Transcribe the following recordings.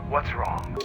What's wrong?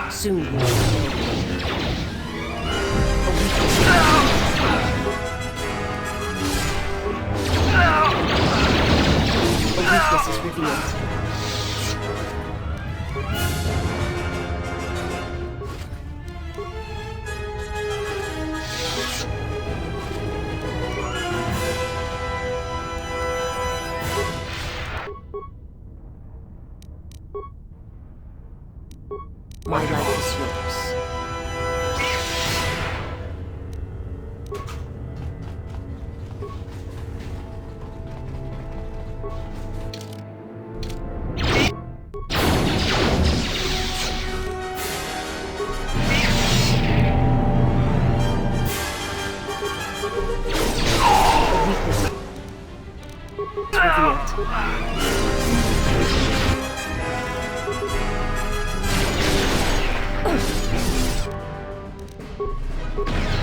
Soon you will know. A weakness is revealed. My life is yours.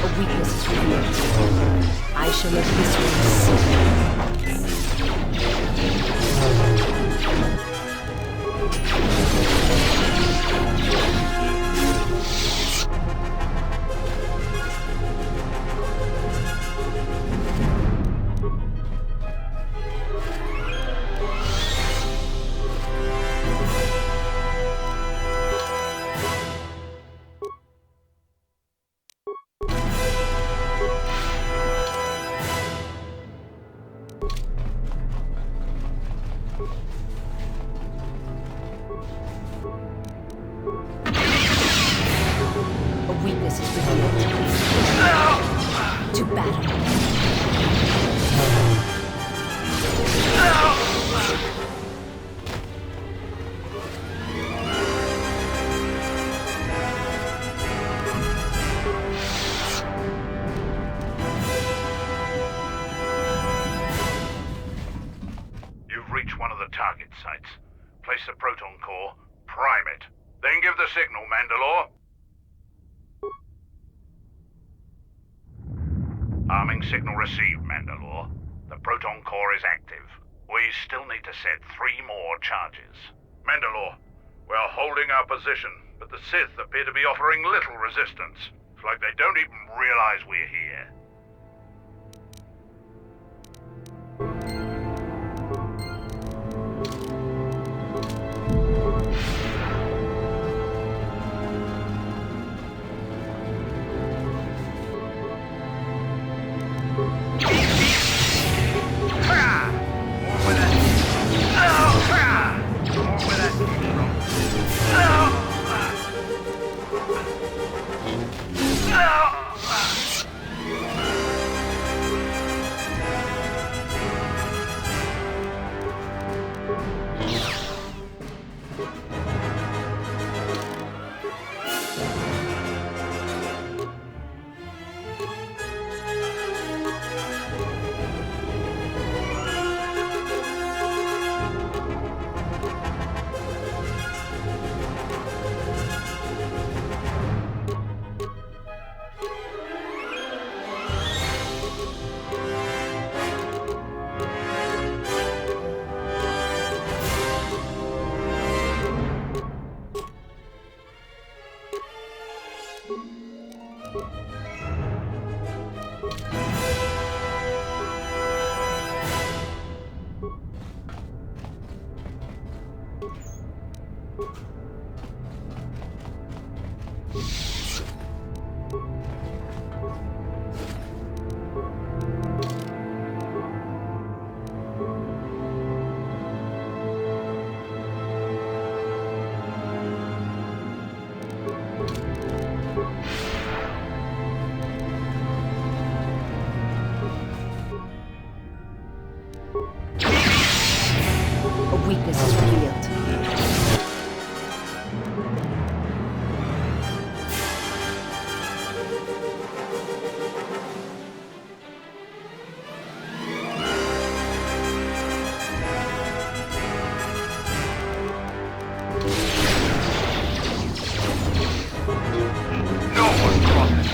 A weakness is revealed. I shall let this to battle. You've reached one of the target sites. Place the proton core, prime it, then give the signal, Mandalore. Arming signal received, Mandalore. The proton core is active. We still need to set 3 more charges. Mandalore, we're holding our position, but the Sith appear to be offering little resistance. It's like they don't even realize we're here. A weakness is revealed. No one crosses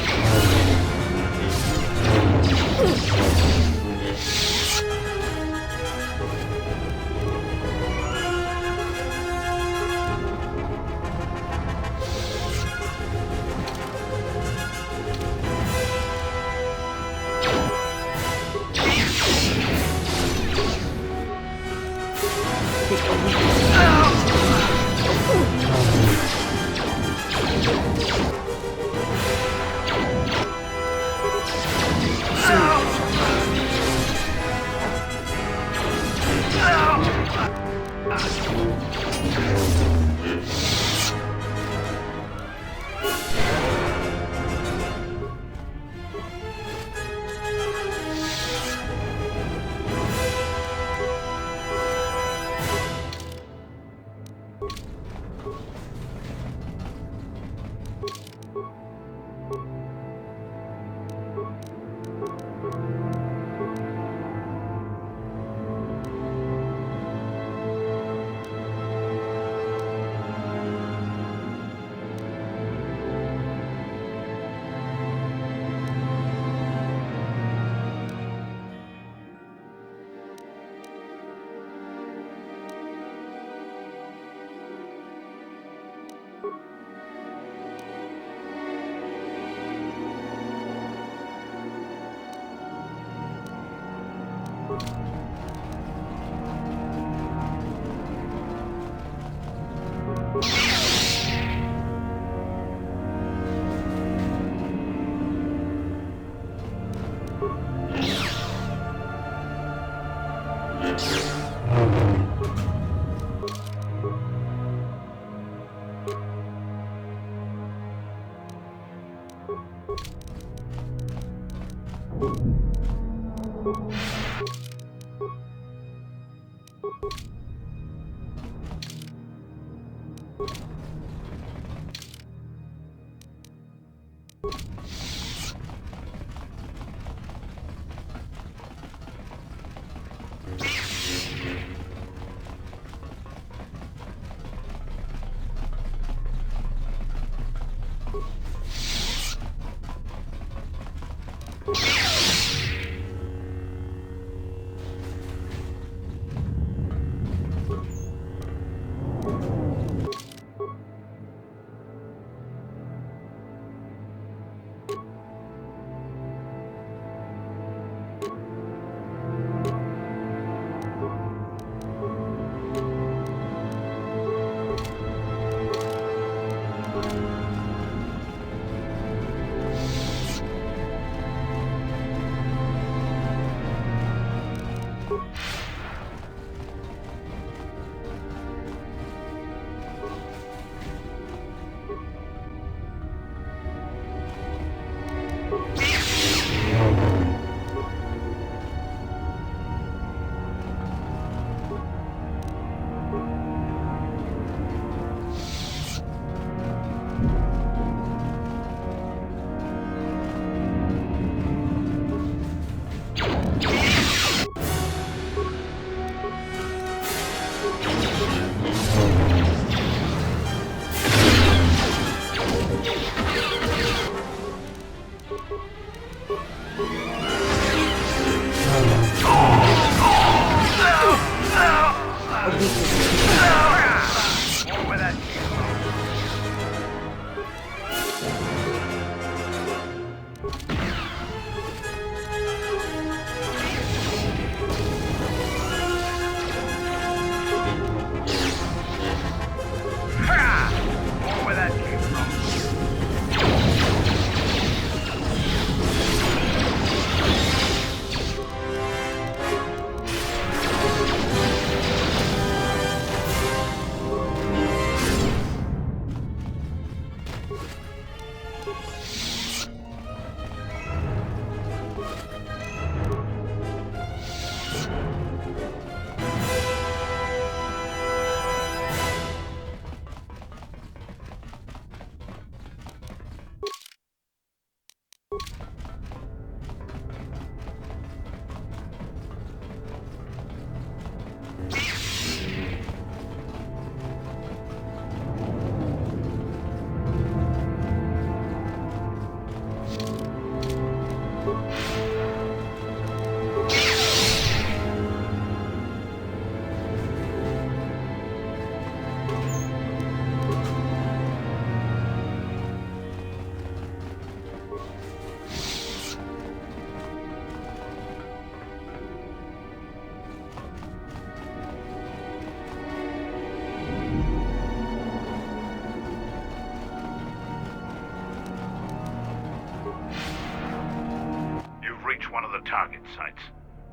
target sites.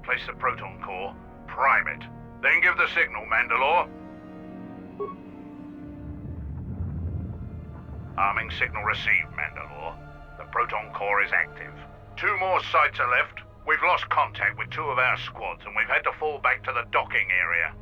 Place the proton core, prime it, then give the signal, Mandalore. Arming signal received, Mandalore. The proton core is active. 2 more sites are left. We've lost contact with 2 of our squads, and we've had to fall back to the docking area.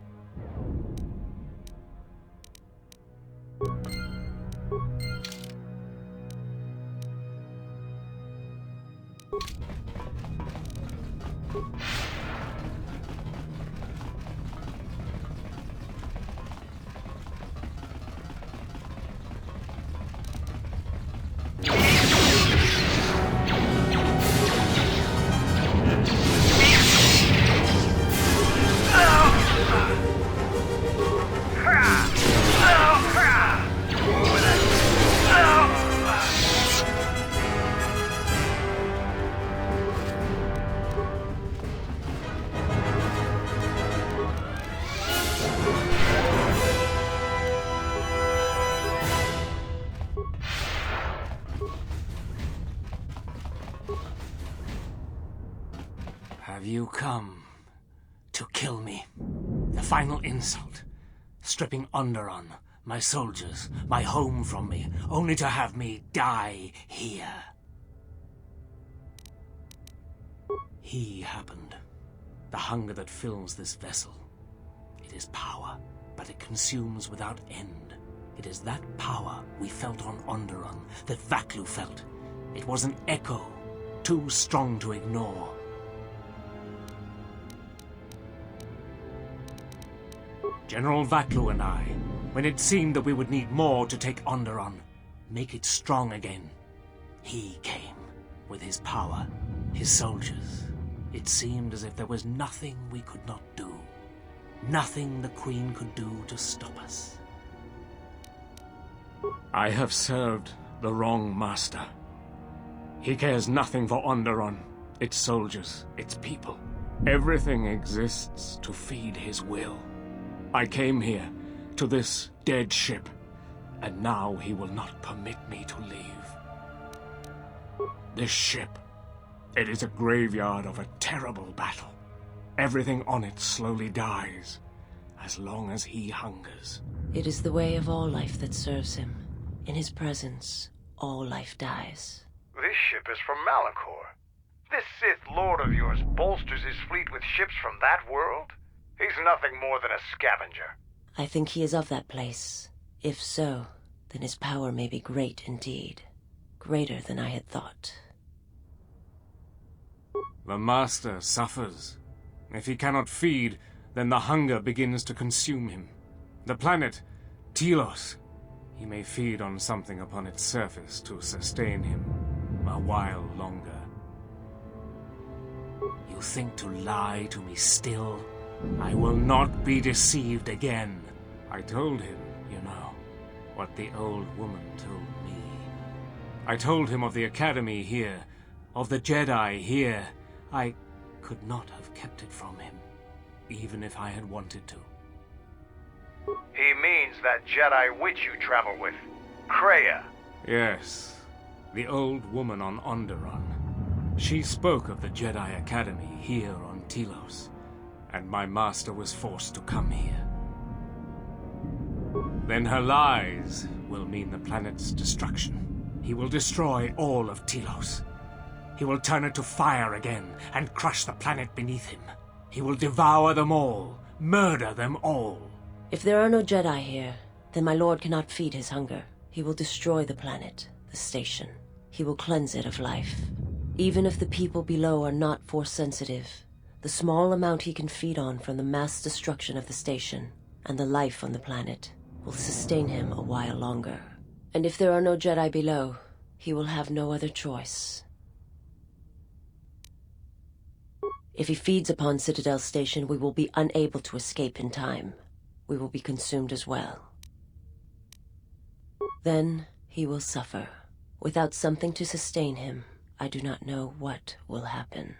Have you come to kill me? The final insult. Stripping Onderon, my soldiers, my home from me, only to have me die here. He happened. The hunger that fills this vessel. It is power, but it consumes without end. It is that power we felt on Onderon, that Vaklu felt. It was an echo, too strong to ignore. General Vaklu and I, when it seemed that we would need more to take Onderon, make it strong again, he came with his power, his soldiers. It seemed as if there was nothing we could not do, nothing the Queen could do to stop us. I have served the wrong master. He cares nothing for Onderon, its soldiers, its people. Everything exists to feed his will. I came here, to this dead ship, and now he will not permit me to leave. This ship, it is a graveyard of a terrible battle. Everything on it slowly dies, as long as he hungers. It is the way of all life that serves him. In his presence, all life dies. This ship is from Malachor. This Sith Lord of yours bolsters his fleet with ships from that world? He's nothing more than a scavenger. I think he is of that place. If so, then his power may be great indeed. Greater than I had thought. The Master suffers. If he cannot feed, then the hunger begins to consume him. The planet, Telos, he may feed on something upon its surface to sustain him a while longer. You think to lie to me still? I will not be deceived again. I told him, you know, what the old woman told me. I told him of the Academy here, of the Jedi here. I could not have kept it from him, even if I had wanted to. He means that Jedi witch you travel with, Kreia. Yes, the old woman on Onderon. She spoke of the Jedi Academy here on Telos, and my master was forced to come here. Then her lies will mean the planet's destruction. He will destroy all of Telos. He will turn it to fire again and crush the planet beneath him. He will devour them all, murder them all. If there are no Jedi here, then my lord cannot feed his hunger. He will destroy the planet, the station. He will cleanse it of life. Even if the people below are not Force-sensitive, the small amount he can feed on from the mass destruction of the station and the life on the planet will sustain him a while longer. And if there are no Jedi below, he will have no other choice. If he feeds upon Citadel Station, we will be unable to escape in time. We will be consumed as well. Then he will suffer. Without something to sustain him, I do not know what will happen.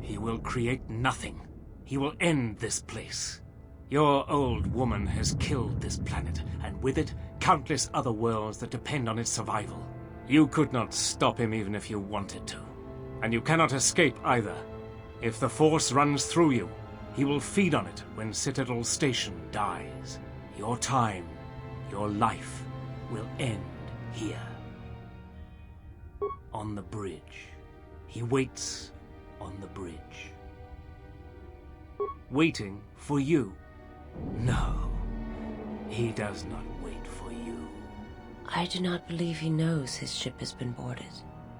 He will create nothing. He will end this place. Your old woman has killed this planet, and with it, countless other worlds that depend on its survival. You could not stop him even if you wanted to. And you cannot escape either. If the Force runs through you, he will feed on it when Citadel Station dies. Your time, your life, will end here. On the bridge. He waits on the bridge. Waiting for you. No, he does not wait for you. I do not believe he knows his ship has been boarded.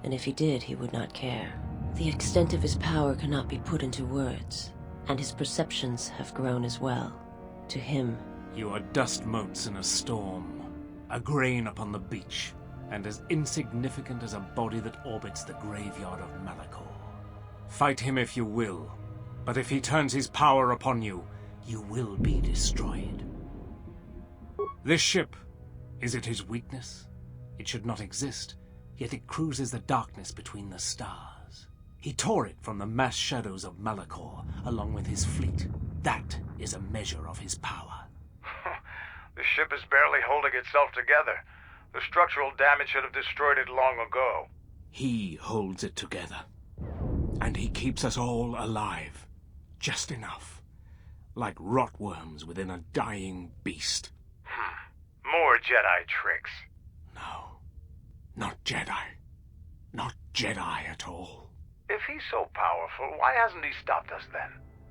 And if he did, he would not care. The extent of his power cannot be put into words, and his perceptions have grown as well. To him, You are dust motes in a storm, a grain upon the beach, and as insignificant as a body that orbits the graveyard of Malachor. Fight him if you will, but if he turns his power upon you, you will be destroyed. This ship, is it his weakness? It should not exist, yet it cruises the darkness between the stars. He tore it from the mass shadows of Malachor, along with his fleet. That is a measure of his power. The ship is barely holding itself together. The structural damage should have destroyed it long ago. He holds it together. And he keeps us all alive. Just enough. Like rotworms within a dying beast. More Jedi tricks. No. Not Jedi. Not Jedi at all. If he's so powerful, why hasn't he stopped us then?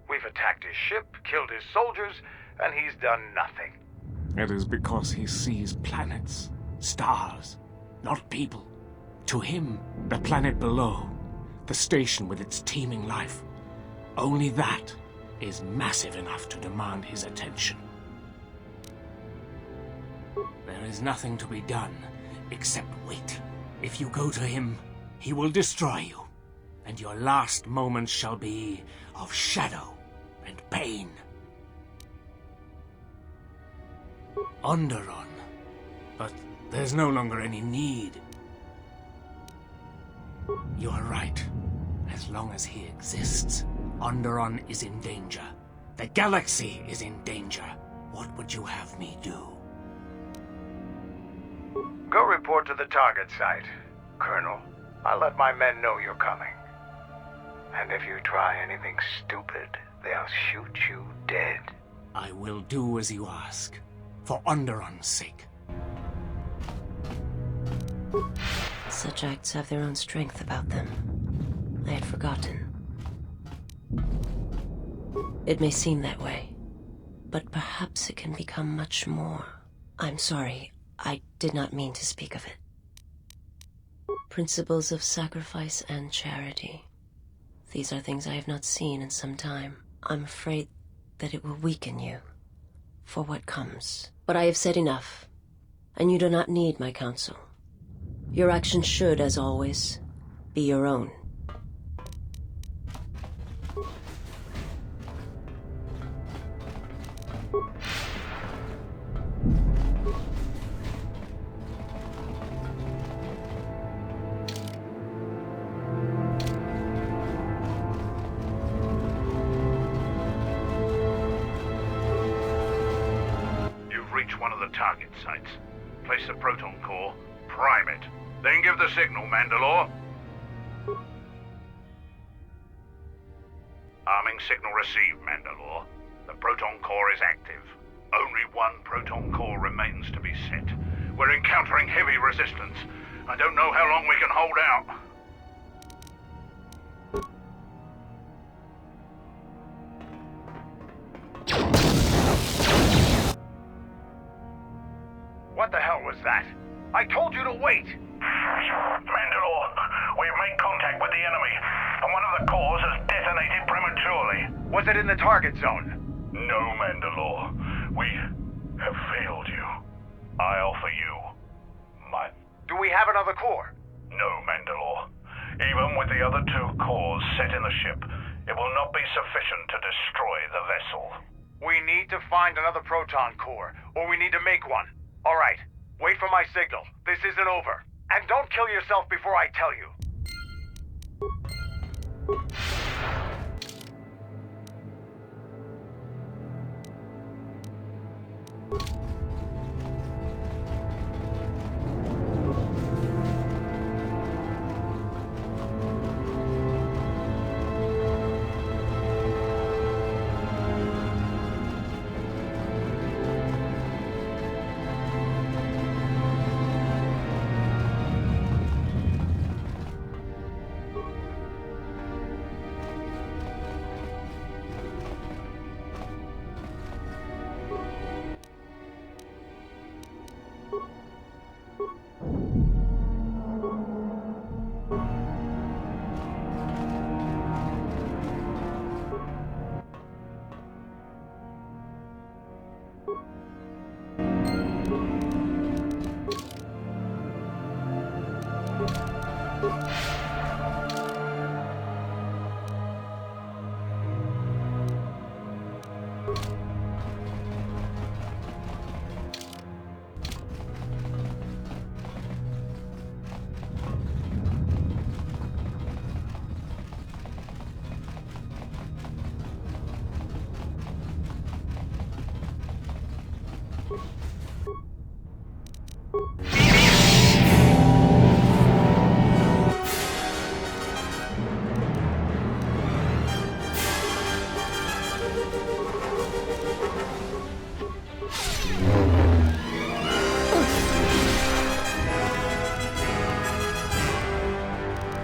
We've attacked his ship, killed his soldiers, and he's done nothing. It is because he sees planets, stars, not people. To him, the planet below, the station with its teeming life, only that is massive enough to demand his attention. There is nothing to be done except wait. If you go to him, he will destroy you, and your last moments shall be of shadow and pain. Onderon. But there's no longer any need. You are right. As long as he exists, Onderon is in danger. The galaxy is in danger. What would you have me do? Go report to the target site, Colonel. I'll let my men know you're coming. And if you try anything stupid, they'll shoot you dead. I will do as you ask, for Onderon's sake. such acts have their own strength about them. I had forgotten. It may seem that way, but perhaps it can become much more. I'm sorry, I did not mean to speak of it. Principles of sacrifice and charity. These are things I have not seen in some time. I'm afraid that it will weaken you for what comes. But I have said enough, and you do not need my counsel. Your actions should, as always, be your own. You've reached one of the target sites. Place the proton core, prime it, then give the signal, Mandalore. Arming signal received, Mandalore. The proton core is active. Only one proton core remains to be set. We're encountering heavy resistance. I don't know how long we can hold out. What the hell was that? I told you to wait! Mandalore, we've made contact with the enemy, and one of the cores has detonated prematurely. Was it in the target zone? No, Mandalore. We have failed you. I offer you my... Do we have another core? No, Mandalore. Even with the other two cores set in the ship, it will not be sufficient to destroy the vessel. We need to find another proton core, or we need to make one. All right, wait for my signal. This isn't over. And don't kill yourself before I tell you.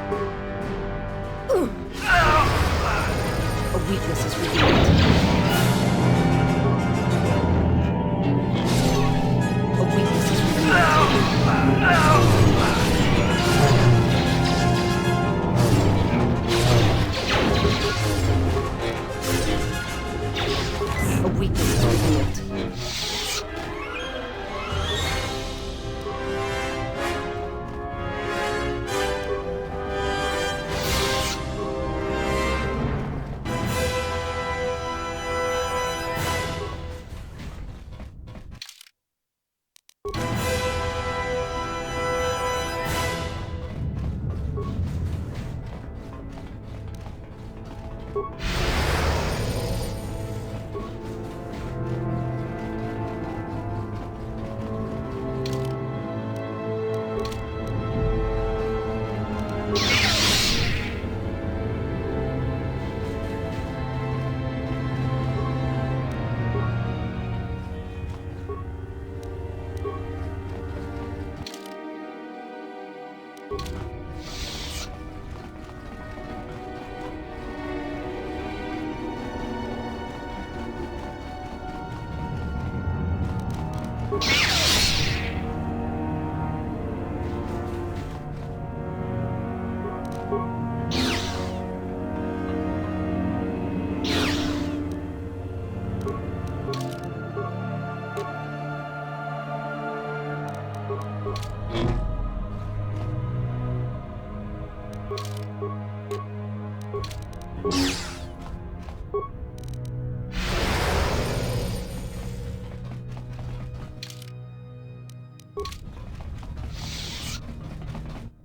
A weakness is revealed. A weakness is revealed. A weakness is revealed.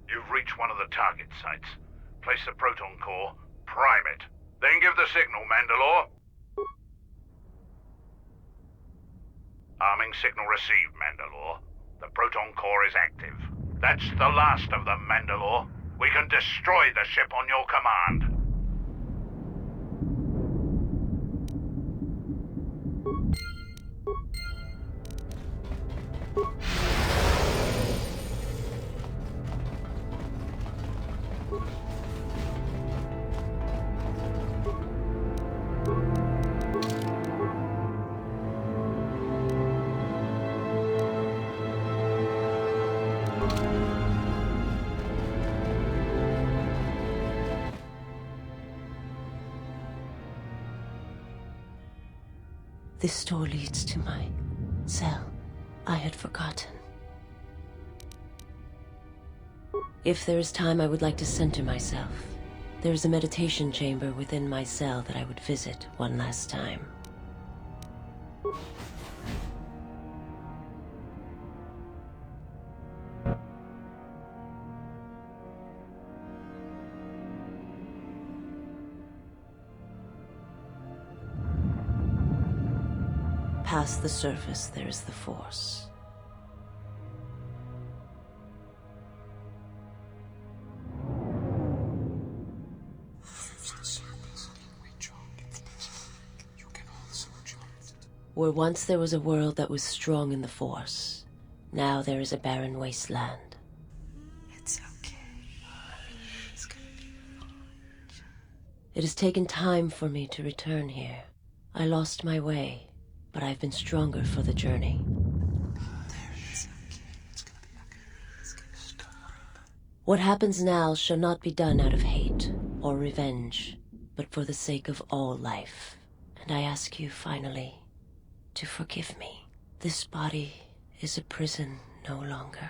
You've reached one of the target sites. Place the proton core, prime it, then give the signal, Mandalore. Arming signal received, Mandalore. The proton core is active. That's the last of them, Mandalore. We can destroy the ship on your command. This door leads to my cell. I had forgotten. If there is time, I would like to center myself. There is a meditation chamber within my cell that I would visit one last time. Past the surface, there is the Force. Where once there was a world that was strong in the Force, now there is a barren wasteland. It's okay. It's gonna be fine. It has taken time for me to return here. I lost my way, but I've been stronger for the journey. It's okay. It's gonna be okay. It's gonna stop. What happens now shall not be done out of hate or revenge, but for the sake of all life. And I ask you, finally, to forgive me. This body is a prison no longer.